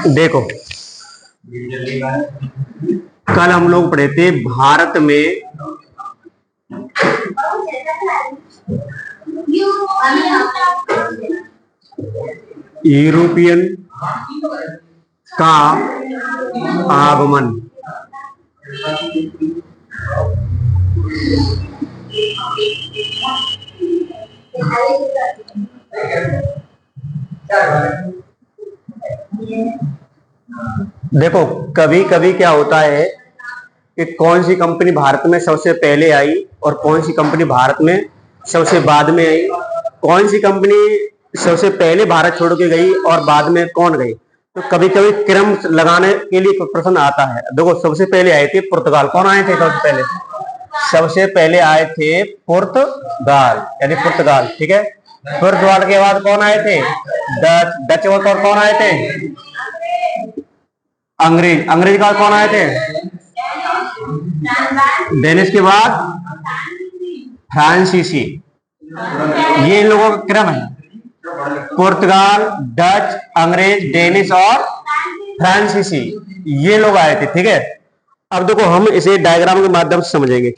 देखो, कल हम लोग पढ़े थे भारत में यूरोपियन का आगमन। देखो, कभी कभी क्या होता है कि कौन सी कंपनी भारत में सबसे पहले आई और कौन सी कंपनी भारत में सबसे बाद में आई, कौन सी कंपनी सबसे पहले भारत छोड़ के गई और बाद में कौन गई। तो कभी कभी क्रम लगाने के लिए प्रश्न आता है। देखो, सबसे पहले आए थे पुर्तगाल। कौन आए थे सबसे पहले? सबसे पहले आए थे पुर्तगाल, यानी पुर्तगाल। ठीक है। पुर्तगाल के बाद कौन आए थे? डच। डच और कौन आए थे? अंग्रेज। अंग्रेज का कौन आए थे? डेनिश के बाद फ्रांसीसी। ये इन लोगों का क्रम है। पुर्तगाल, डच, अंग्रेज, डेनिश और फ्रांसीसी, ये लोग आए थे। ठीक है। अब देखो, हम इसे डायग्राम के माध्यम से समझेंगे।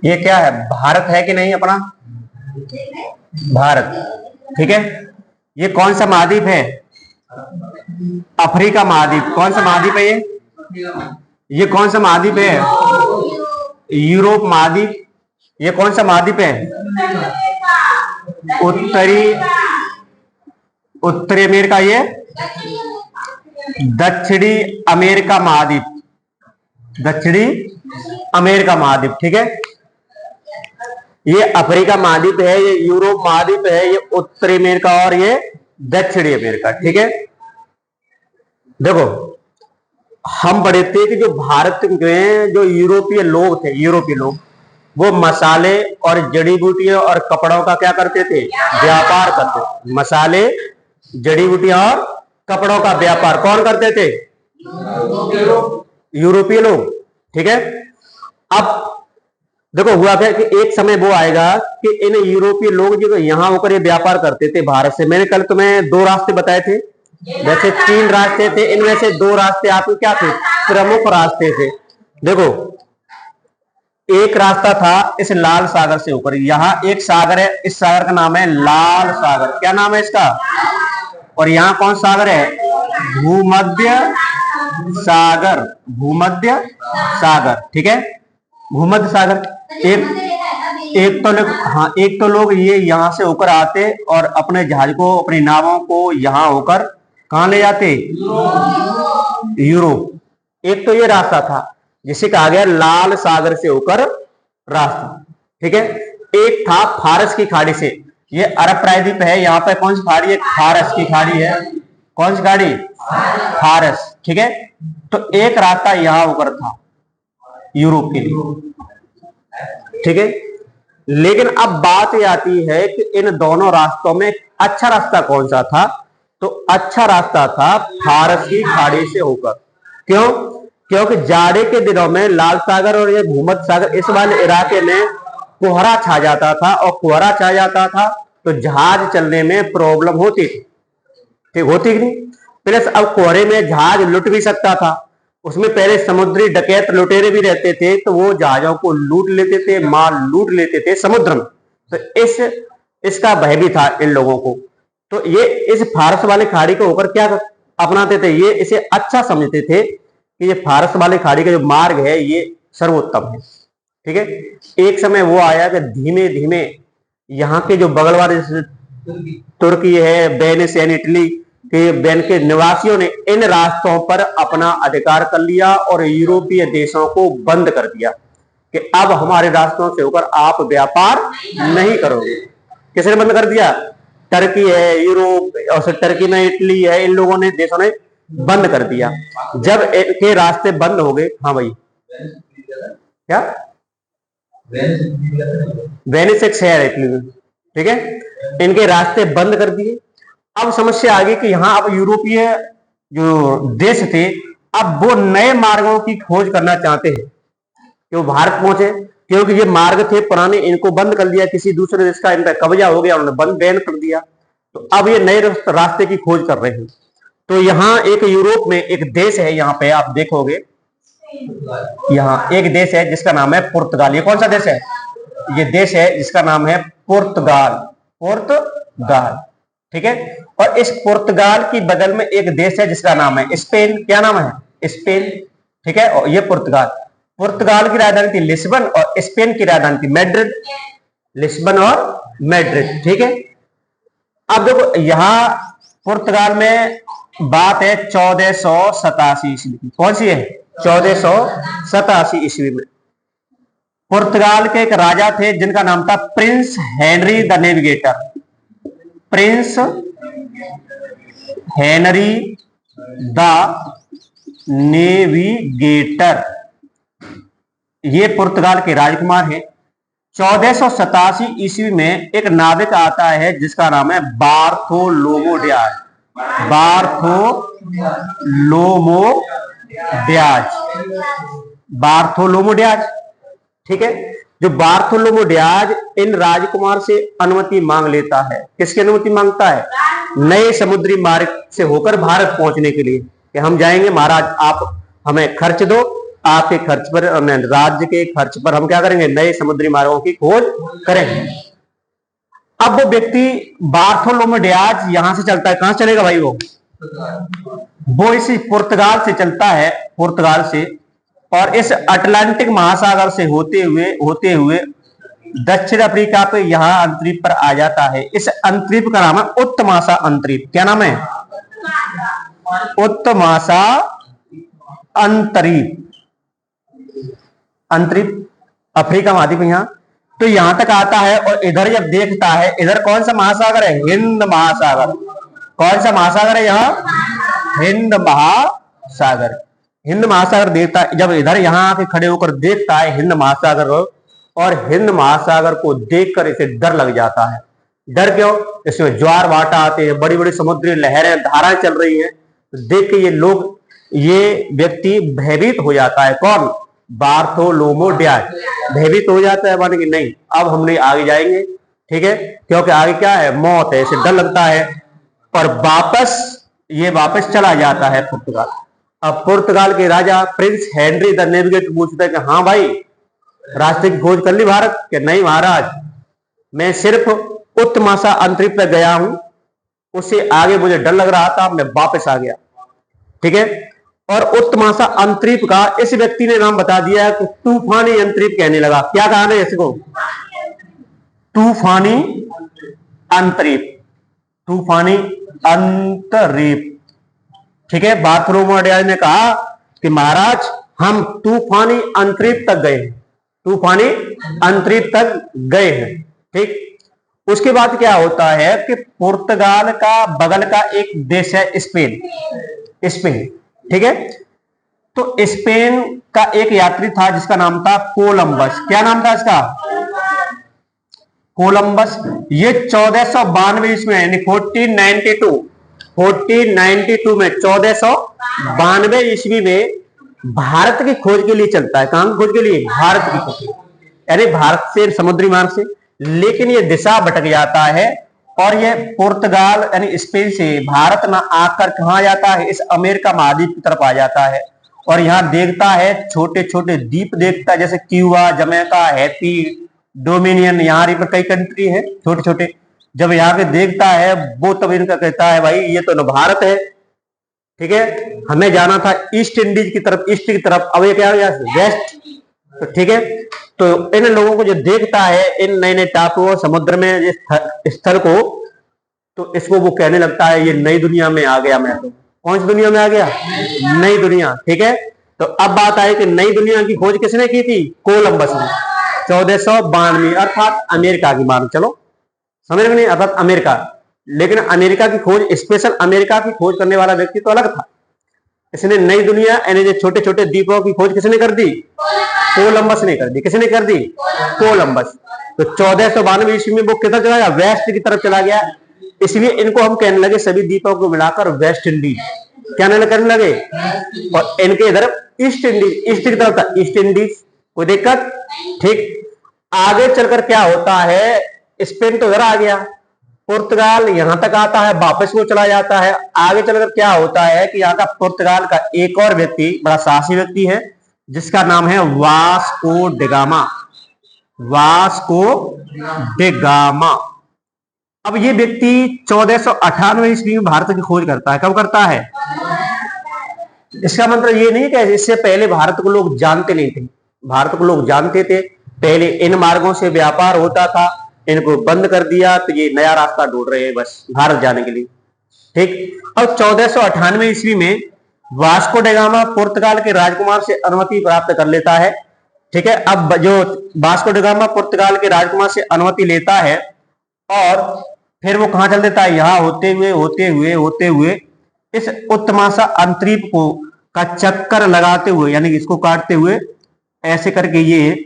ये क्या है? भारत है कि नहीं अपना? भारत। ठीक है। ये कौन सा महाद्वीप है? अफ्रीका महाद्वीप। कौन सा महाद्वीप है ये कौन सा महाद्वीप है? यूरोप महाद्वीप। ये कौन सा महाद्वीप है? उत्तरी अमेरिका। ये दक्षिणी अमेरिका महाद्वीप। दक्षिणी अमेरिका महाद्वीप। ठीक है। ये अफ्रीका महाद्वीप है, ये यूरोप महाद्वीप है, ये उत्तरी अमेरिका और ये दक्षिणी अमेरिका। ठीक है। देखो, हम पढ़े थे कि जो भारत में जो यूरोपीय लोग थे, यूरोपीय लोग, वो मसाले और जड़ी बूटियों और कपड़ों का क्या करते थे? व्यापार करते थे। मसाले, जड़ी बूटियां और कपड़ों का व्यापार कौन करते थे? यूरोपीय लोग। ठीक है। अब देखो, हुआ क्या कि एक समय वो आएगा कि इन यूरोपीय लोग जो यहां होकर ये व्यापार करते थे भारत से। मैंने कल तुम्हें दो रास्ते बताए थे, जैसे तीन रास्ते थे, इनमें से दो रास्ते आपके क्या थे? प्रमुख रास्ते थे। देखो, एक रास्ता था इस लाल सागर से होकर, यहाँ एक सागर है, इस सागर का नाम है लाल सागर। क्या नाम है इसका? और यहाँ कौन सागर है? भूमध्य सागर। भूमध्य सागर। ठीक है। भूमध्य सागर। एक तो लोग ये यहां से होकर आते और अपने जहाज को, अपनी नावों को यहां होकर कहां ले जाते? यूरोप। एक तो ये रास्ता था जिसे कहा गया लाल सागर से होकर रास्ता। ठीक है। एक था फारस की खाड़ी से। ये अरब प्रायद्वीप है, यहाँ पे कौन सी खाड़ी है? फारस की खाड़ी है। कौन सी खाड़ी? फारस। ठीक है। तो एक रास्ता यहां होकर था यूरोप के लिए। ठीक है। लेकिन अब बात ये आती है कि इन दोनों रास्तों में अच्छा रास्ता कौन सा था? तो अच्छा रास्ता था फारस की खाड़ी से होकर। क्यों? क्योंकि जाड़े के दिनों में लाल सागर और ये भूमध्य सागर, इस वाले इलाके में कोहरा छा जाता था, और कोहरा छा जाता था तो जहाज चलने में प्रॉब्लम होती थी। ठीक होती कि नहीं? प्लस अब कोहरे में जहाज लुट भी सकता था, उसमें पहले समुद्री डकैत लुटेरे भी रहते थे, तो वो जहाजों को लूट लेते थे, माल लूट लेते थे समुद्र में। तो इसका भय भी था इन लोगों को। तो ये इस फारस वाली खाड़ी को होकर क्या अपनाते थे, ये इसे अच्छा समझते थे कि ये फारस वाली खाड़ी का जो मार्ग है ये सर्वोत्तम है। ठीक है। एक समय वो आया कि धीमे धीमे यहाँ के जो बगल वाले तुर्की है, वेनिस यानी इटली के वेन के निवासियों ने इन रास्तों पर अपना अधिकार कर लिया और यूरोपीय देशों को बंद कर दिया कि अब हमारे रास्तों से होकर आप व्यापार नहीं करोगे। किसने बंद कर दिया? टर्की है, यूरोप और टर्की में इटली है, इन लोगों ने देशों ने बंद कर दिया। जब इनके रास्ते बंद हो गए, हाँ भाई क्या वेनिस एक शहर है इटली में, ठीक है, इनके रास्ते बंद कर दिए। अब समस्या आ गई कि यहाँ अब यूरोपीय जो देश थे अब वो नए मार्गों की खोज करना चाहते हैं कि वो भारत पहुंचे, क्योंकि ये मार्ग थे पुराने, इनको बंद कर दिया, किसी दूसरे देश का इन पर कब्जा हो गया, उन्होंने बंद बैन कर दिया। तो अब ये नए रास्ते की खोज कर रहे हैं। तो यहाँ एक यूरोप में एक देश है, यहाँ पे आप देखोगे यहाँ एक देश है जिसका नाम है पुर्तगाल। ये कौन सा देश है? ये देश है जिसका नाम है पुर्तगाल। पुर्तगाल, ठीक है। और इस पुर्तगाल की बगल में एक देश है जिसका नाम है स्पेन। क्या नाम है? स्पेन, ठीक है। और ये पुर्तगाल, पुर्तगाल की राजधानी थी लिस्बन और स्पेन की राजधानी थी मैड्रिड। लिस्बन और मैड्रिड, ठीक है। अब देखो यहाँ पुर्तगाल में बात है 1487 ईस्वी की। कौन सी है? 1487 ईस्वी में पुर्तगाल के एक राजा थे जिनका नाम था Prince Henry the navigator. Prince Henry the navigator, ये पुर्तगाल के राजकुमार हैं। 1487 ईस्वी में एक नाविक आता है जिसका नाम है बार्थोलोमो डियाज। बार्थोलोमो डियाज, ठीक है। जो बार्थोलोमो डियाज इन राजकुमार से अनुमति मांग लेता है। किसकी अनुमति मांगता है? नए समुद्री मार्ग से होकर भारत पहुंचने के लिए कि हम जाएंगे महाराज, आप हमें खर्च दो, आपके खर्च पर, राज्य के खर्च पर हम क्या करेंगे? नए समुद्री मार्गों की खोज करेंगे। अब वो व्यक्ति बार्थोलोमो डियाज यहां से चलता है। कहां चलेगा भाई? वो इसी पुर्तगाल से चलता है, पुर्तगाल से, और इस अटलांटिक महासागर से होते हुए दक्षिण अफ्रीका पे यहां अंतरीप पर आ जाता है। इस अंतरीप का नाम है उत्तमासा अंतरीप। क्या नाम है? उत्तमासा अंतरीप। अंतरीप अफ्रीका महाद्वीप यहां, तो यहां तक आता है और इधर जब देखता है, इधर कौन सा महासागर है? हिंद महासागर। कौन सा महासागर है यहाँ? हिंद महासागर। हिंद महासागर देखता है, जब इधर यहाँ आके खड़े होकर देखता है हिंद महासागर, और हिंद महासागर को देखकर इसे डर लग जाता है। डर क्यों? इसमें ज्वार भाटा आते हैं, बड़ी बड़ी समुद्री लहरें, धाराएं चल रही हैं। देख के ये व्यक्ति भयभीत हो जाता है। कौन? बार्थोलोमो डियाज भयभीत हो जाता है, माने कि नहीं अब हम नहीं आगे जाएंगे, ठीक है, क्योंकि आगे क्या है? मौत है। इसे डर लगता है और वापस चला जाता है पुर्तगाल। अब पुर्तगाल के राजा प्रिंस हेनरी द नेविगेटर पूछता है कि हाँ भाई, रास्ते की खोज कर ली भारत? कि नहीं महाराज, मैं सिर्फ उत्तमासा अंतरिक्ष पर गया हूं, उससे आगे मुझे डर लग रहा था, मैं वापस आ गया, ठीक है। और उत्तमासा अंतरिक्ष का इस व्यक्ति ने नाम बता दिया है कि तूफानी अंतरिक्ष कहने लगा। क्या कहा है इसको? तूफानी अंतरिक्ष। तूफानी अंतरिक्ष, ठीक है। बार्थोलोमो डियाज ने कहा कि महाराज हम तूफानी अंतरिक्ष तक गए हैं, तूफानी अंतरिक्ष तक गए हैं, ठीक। उसके बाद क्या होता है कि पुर्तगाल का बगल का एक देश है स्पेन। स्पेन, ठीक है। तो स्पेन का एक यात्री था जिसका नाम था कोलंबस। क्या नाम था इसका? कोलंबस। ये 1492 ईस्वी में, यानी 1492 में 1492 ईस्वी में भारत की खोज के लिए चलता है। कहां की खोज के लिए? भारत की खोज, यानी भारत से समुद्री मार्ग से। लेकिन ये दिशा भटक जाता है और ये पुर्तगाल यानी स्पेन से भारत में आकर कहां जाता है? इस अमेरिका महाद्वीप की तरफ आ जाता है। और यहाँ देखता है छोटे छोटे द्वीप देखता है, जैसे क्यूबा, जमैका, हैती, डोमिनियन, यहाँ पर कई कंट्री है छोटे छोटे। जब यहाँ के देखता है वो तब इनका कहता है भाई ये तो न भारत है, ठीक है, हमें जाना था ईस्ट इंडीज की तरफ, ईस्ट की तरफ, अब ये क्या हो गया वेस्ट। तो ठीक है, तो इन लोगों को जो देखता है इन नए नए टापुओं समुद्र में स्थल को, तो इसको वो कहने लगता है ये नई दुनिया में आ गया मैं। तो कौन सी दुनिया में आ गया? नई दुनिया। ठीक है, तो अब बात आई कि नई दुनिया की खोज किसने की थी? कोलंबस ने 1492, अर्थात अमेरिका की, मान चलो समझ में नहीं, अर्थात अमेरिका। लेकिन अमेरिका की खोज, स्पेशल अमेरिका की खोज करने वाला व्यक्ति तो अलग था। इसने नई दुनिया यानी जो छोटे छोटे द्वीपों की खोज किसने कर दी? कोलंबस ने कर दी। किसने कर दी? कोलंबस। तो 1492 ईस्वी में वो किधर चला गया? वेस्ट की तरफ चला गया। इसलिए इनको हम कहने लगे सभी द्वीपों को मिलाकर वेस्ट इंडीज। क्या करने लगे? और इनके इधर ईस्ट इंडीज, ईस्ट की तरफ था ईस्ट इंडीज। कोई दिक्कत? ठीक। आगे चलकर क्या होता है, स्पेन तो उधर आ गया, पुर्तगाल यहां तक आता है, वापस वो चला जाता है। आगे चलकर क्या होता है कि यहाँ का पुर्तगाल का एक और व्यक्ति, बड़ा साहसी व्यक्ति है, जिसका नाम है वास्को डिगामा। Vasco da Gama. अब ये व्यक्ति 1498 ईस्वी में भारत की खोज करता है। कब करता है? इसका मतलब ये नहीं कि इससे पहले भारत को लोग जानते नहीं थे, भारत को लोग जानते थे। पहले इन मार्गों से व्यापार होता था, इनको बंद कर दिया तो ये नया रास्ता ढूंढ रहे हैं बस भारत जाने के लिए। ठीक। अब 1498 ईस्वी में वास्को डिगामा पुर्तगाल के राजकुमार से अनुमति प्राप्त कर लेता है। ठीक है, अब जो वास्को डिगामा पुर्तगाल के राजकुमार से अनुमति लेता है और फिर वो कहां चल देता है? यहाँ होते हुए इस उत्तमाशा अंतरीप को का चक्कर लगाते हुए, यानी इसको काटते हुए ऐसे करके ये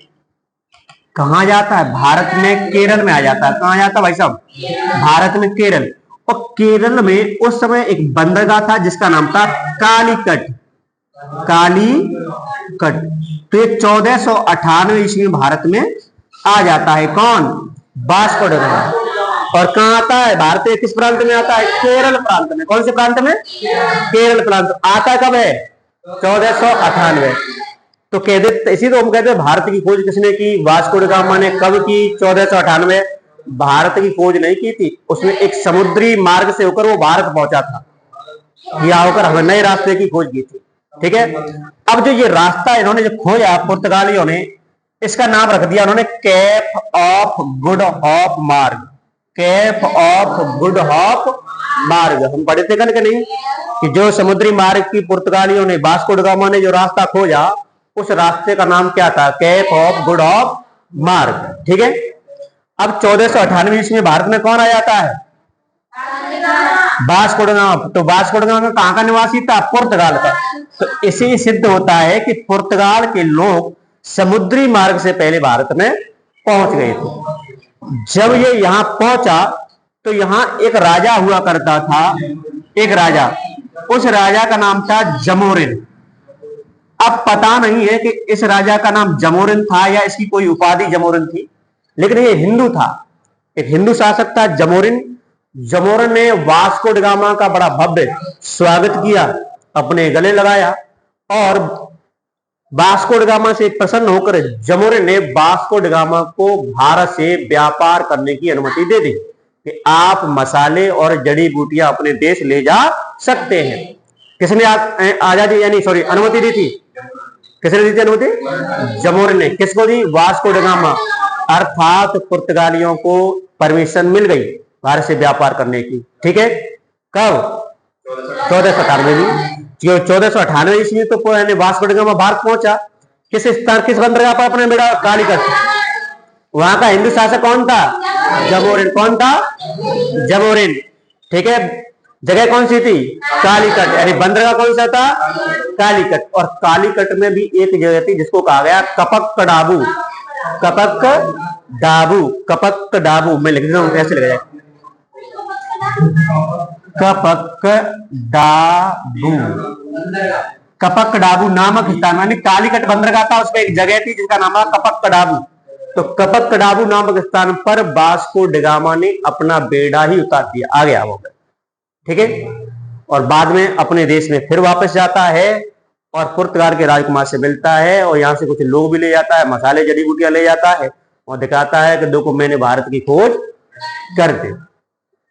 कहां जाता है? भारत में केरल में आ जाता है। कहां जाता है भाई साहब? भारत में केरल। और केरल में उस समय एक बंदरगाह था जिसका नाम था कालीकट। कालीकट। तो ये 1498 ईस्वी में भारत में आ जाता है। कौन? Vasco da Gama. और कहां आता है? भारत के किस प्रांत में आता है? केरल प्रांत में। कौन से प्रांत में? केरल प्रांत। आता कब है? 1498। तो कह दे, इसी तो हम कहते हैं भारत की खोज किसने की? वास्को डिगामा ने। कब की? 1498। भारत की खोज नहीं की थी उसने, एक समुद्री मार्ग से होकर वो भारत पहुंचा था। या होकर हमें नए रास्ते की खोज की थी। ठीक है, अब जो ये रास्ता इन्होंने जो खोजा पुर्तगालियों ने, इसका नाम रख दिया उन्होंने केप ऑफ गुड होप मार्ग। केप ऑफ गुड होप मार्ग। हम पढ़े थे कल के नहीं कि जो समुद्री मार्ग की पुर्तगालियों ने, वास्को डिगामा ने जो रास्ता खोजा, उस रास्ते का नाम क्या था? केप ऑफ गुड होप मार्ग। ठीक है, अब 1498 ईस्वी में भारत में कौन आ जाता है? Vasco da Gama. तो वास्को डिगामा कहां का निवासी था? पुर्तगाल का। तो इसे सिद्ध होता है कि पुर्तगाल के लोग समुद्री मार्ग से पहले भारत में पहुंच गए थे। जब ये यहां पहुंचा तो यहां एक राजा हुआ करता था, एक राजा, उस राजा का नाम था जमोरिन। अब पता नहीं है कि इस राजा का नाम जमोरिन था या इसकी कोई उपाधि जमोरिन थी, लेकिन ये हिंदू था, एक हिंदू शासक था जमोरिन। जमोरिन ने वास्को डिगामा का बड़ा भव्य स्वागत किया, अपने गले लगाया और वास्को डिगामा से प्रसन्न होकर जमोरिन ने वास्को डिगामा को भारत से व्यापार करने की अनुमति दे दी कि आप मसाले और जड़ी बूटियां अपने देश ले जा सकते हैं। किसने आजादी यानी सॉरी अनुमति दी थी? किसने दी थी अनुमति? जमोरिन ने। किसको दी? Vasco da Gama. अर्थात पुर्तगालियों को परमिशन मिल गई भारत से व्यापार करने की। ठीक है, कब? 1498 में। 1498 ईस्वी तो वास्को डिगामा भारत पहुंचा। किस स्थान, किस बंदरगाह पर? अपने बेटा कालीकट। वहां का हिंदू शासक कौन था? जमोरिन। कौन था? जमोरिन। ठीक है, जगह कौन सी थी? कालीकट। यानी बंदरगाह कौन सा था? कालीकट। और कालीकट में भी एक जगह थी जिसको कहा गया कपकडाबू। कपकडाबू। कपकडाबू मैं लिख देता हूं, कैसे लिखा जाए? कपकडाबू। कपकडाबू नामक स्थान, यानी कालीकट बंदरगाह था, उसमें एक जगह थी जिसका नाम था कपकडाबू। तो कपकडाबू नामक स्थान पर वास्को डिगामा ने अपना बेड़ा ही उतार दिया, आ गया वो। ठीक है, और बाद में अपने देश में फिर वापस जाता है और पुर्तगाल के राजकुमार से मिलता है और यहाँ से कुछ लोग भी ले जाता है, मसाले जड़ी बूटियां ले जाता है और दिखाता है कि देखो मैंने भारत की खोज कर दी।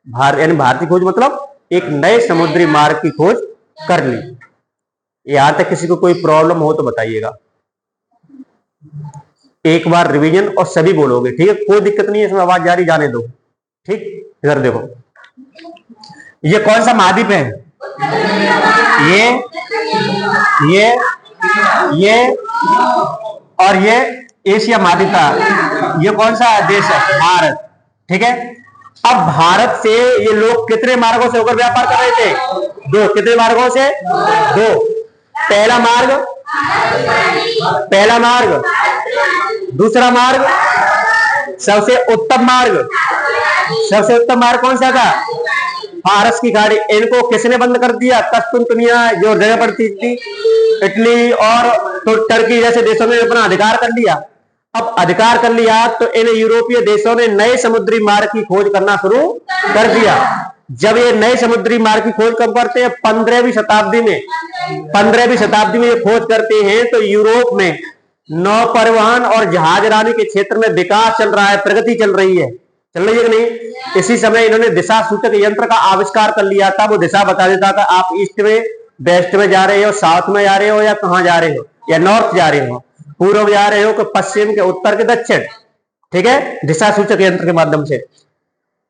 भारत यानी भारतीय खोज मतलब एक नए समुद्री मार्ग की खोज कर ली। यहां तक किसी को कोई प्रॉब्लम हो तो बताइएगा, एक बार रिवीजन और सभी बोलोगे, ठीक है, कोई दिक्कत नहीं है, इसमें आवाज जारी जाने दो। ठीक, इधर देखो, ये कौन सा महाद्वीप है? ये और ये एशिया महाद्वीप का ये कौन सा देश है? भारत। ठीक है, अब भारत से ये लोग कितने मार्गों से होकर व्यापार कर रहे थे? दो। कितने मार्गों से? दो। पहला मार्ग, दूसरा मार्ग, सबसे उत्तम मार्ग कौन सा था? फारस की खाड़ी। इनको किसने बंद कर दिया? कस्तुनतुनिया जो जगह पड़ती थी, इटली और तो टर्की जैसे देशों ने अपना अधिकार कर लिया। अब अधिकार कर लिया तो इन यूरोपीय देशों ने नए समुद्री मार्ग की खोज करना शुरू कर दिया। जब ये नए समुद्री मार्ग की खोज कब करते हैं? 15वीं शताब्दी में ये खोज करते हैं। तो यूरोप में नौ परिवहन और जहाजरानी के क्षेत्र में विकास चल रहा है, प्रगति चल रही है कि नहीं? इसी समय इन्होंने दिशा सूचक यंत्र का आविष्कार कर लिया था। वो दिशा बता देता था आप ईस्ट में, वेस्ट में जा रहे हो, साउथ में जा रहे हो, या कहां जा रहे हो, या नॉर्थ जा रहे हो, पूर्व जा रहे हो कि पश्चिम, के उत्तर, के दक्षिण। ठीक है, दिशा सूचक यंत्र के माध्यम से।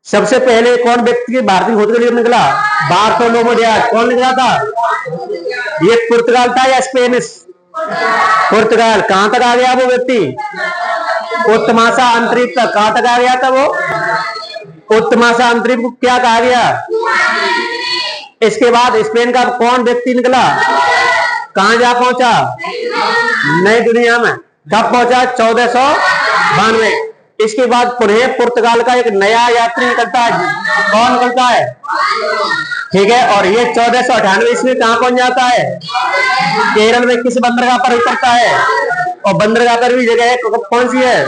सबसे पहले कौन व्यक्ति भारतीय खोज के लिए निकला? Bartholomew Diaz. कौन निकला था? ये पुर्तगाल था या स्पेनिश? पुर्तगाल। कहां तक आ गया वो व्यक्ति? उत्तमाशा अंतरिक्ष तक। कहां तक आ गया था वो? उत्तमाशा अंतरिक्ष को क्या कहा गया? इसके बाद स्पेन का कौन व्यक्ति निकला? कहां जा पहुंचा? नई दुनिया में। कब पहुंचा? 1492। इसके बाद पुनः पुर्तगाल का एक नया यात्री निकलता है। कौन निकलता है? ठीक है, और ये 1498 ईस्वी कहां पहुंच जाता है? केरल में। किस बंदरगाह पर उतरता है? और बंदरगाह पर भी जगह है, कौन सी है?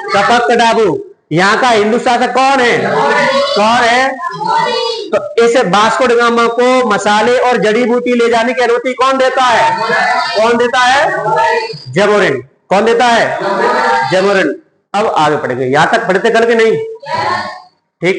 कपतडाबू। यहाँ का हिंदू शासक कौन है? तो इस वास्को ड गामा को मसाले और जड़ी बूटी ले जाने की अनुमति कौन देता है? जमोरिन। कौन देता है? जमोरिन। अब आगे पढ़ेंगे, यहां तक पढ़ते कल के नहीं? ठीक।